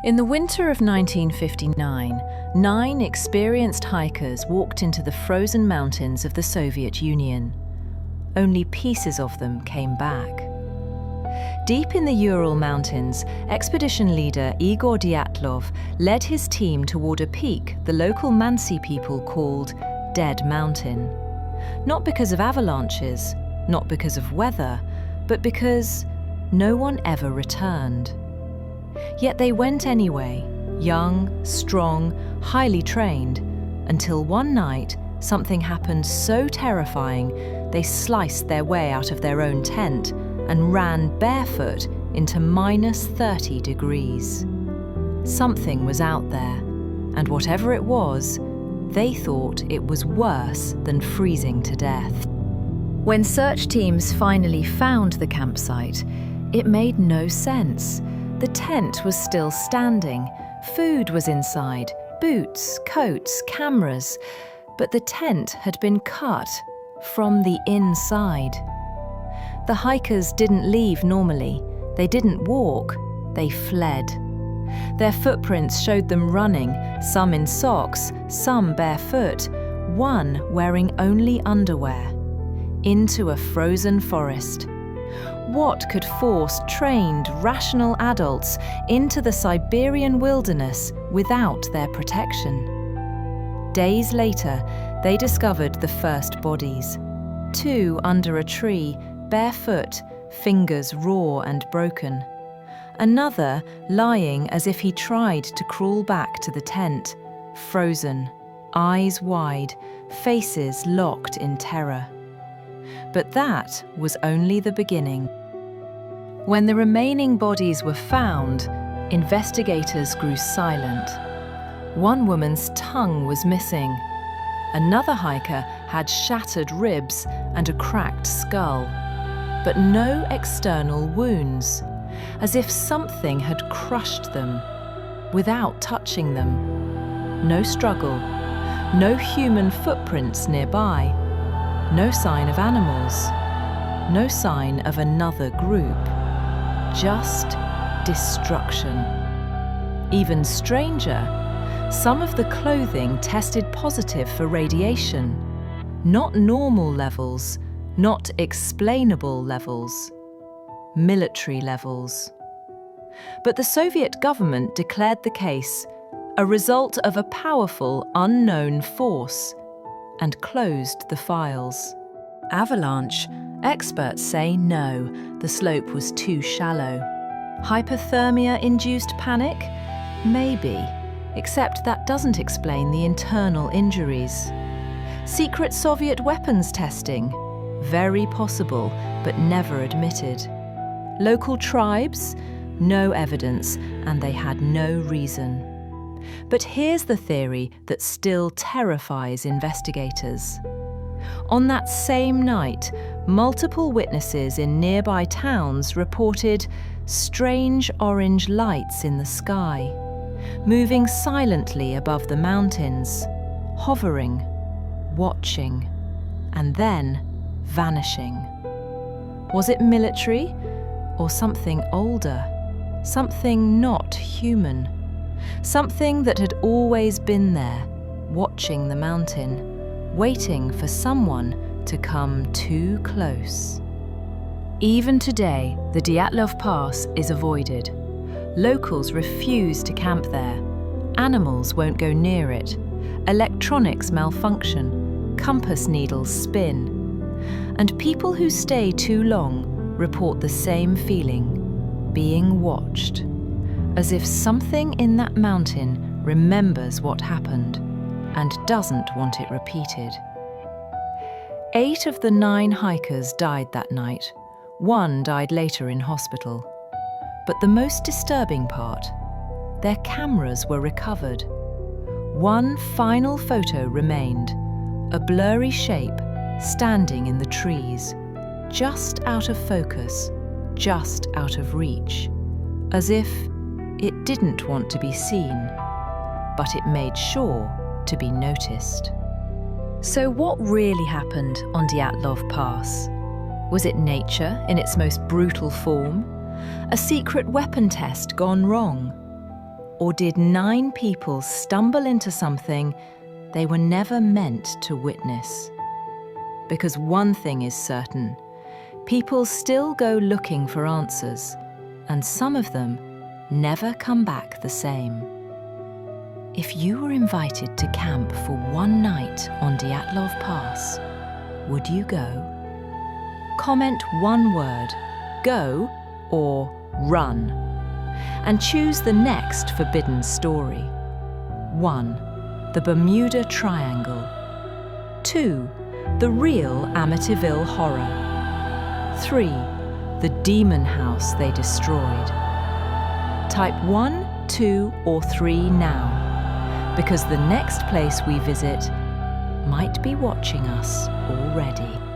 In the winter of 1959, 9 experienced hikers walked into the frozen mountains of the Soviet Union. Only pieces of them came back. Deep in the Ural Mountains, expedition leader Igor Dyatlov led his team toward a peak the local Mansi people called Dead Mountain. Not because of avalanches, not because of weather, but because no one ever returned. Yet they went anyway, young, strong, highly trained, until one night something happened so terrifying they sliced their way out of their own tent and ran barefoot into -30 degrees. Something was out there, and whatever it was, they thought it was worse than freezing to death. When search teams finally found the campsite, it made no sense. The tent was still standing, food was inside, boots, coats, cameras, but the tent had been cut from the inside. The hikers didn't leave normally. They didn't walk, they fled. Their footprints showed them running, some in socks, some barefoot, one wearing only underwear, into a frozen forest. What could force trained, rational adults into the Siberian wilderness without their protection? Days later, they discovered the first bodies. 2 under a tree, barefoot, fingers raw and broken. Another lying as if he tried to crawl back to the tent, frozen, eyes wide, faces locked in terror. But that was only the beginning. When the remaining bodies were found, investigators grew silent. One woman's tongue was missing. Another hiker had shattered ribs and a cracked skull, but no external wounds, as if something had crushed them without touching them. No struggle, no human footprints nearby, no sign of animals, no sign of another group, just destruction. Even stranger, some of the clothing tested positive for radiation, not normal levels, not explainable levels, military levels. But the Soviet government declared the case a result of a powerful unknown force and closed the files. Avalanche, experts say no, the slope was too shallow. Hypothermia-induced panic? Maybe, except that doesn't explain the internal injuries. Secret Soviet weapons testing? Very possible, but never admitted. Local tribes? No evidence, and they had no reason. But here's the theory that still terrifies investigators. On that same night, multiple witnesses in nearby towns reported strange orange lights in the sky, moving silently above the mountains, hovering, watching, and then vanishing. Was it military or something older, something not human? Something that had always been there, watching the mountain, waiting for someone to come too close. Even today, the Dyatlov Pass is avoided. Locals refuse to camp there. Animals won't go near it. Electronics malfunction. Compass needles spin. And people who stay too long report the same feeling, being watched. As if something in that mountain remembers what happened and doesn't want it repeated. 8 of the 9 hikers died that night. 1 died later in hospital. But the most disturbing part, their cameras were recovered. One final photo remained, a blurry shape standing in the trees, just out of focus, just out of reach, as if it didn't want to be seen, but it made sure to be noticed. So what really happened on Dyatlov Pass? Was it nature in its most brutal form? A secret weapon test gone wrong? Or did 9 people stumble into something they were never meant to witness? Because one thing is certain, people still go looking for answers, and some of them never come back the same. If you were invited to camp for one night on Dyatlov Pass, would you go? Comment one word, go or run, and choose the next forbidden story. 1. The Bermuda Triangle. 2. The real Amityville horror. 3. The demon house they destroyed. Type 1, 2, or 3 now, because the next place we visit might be watching us already.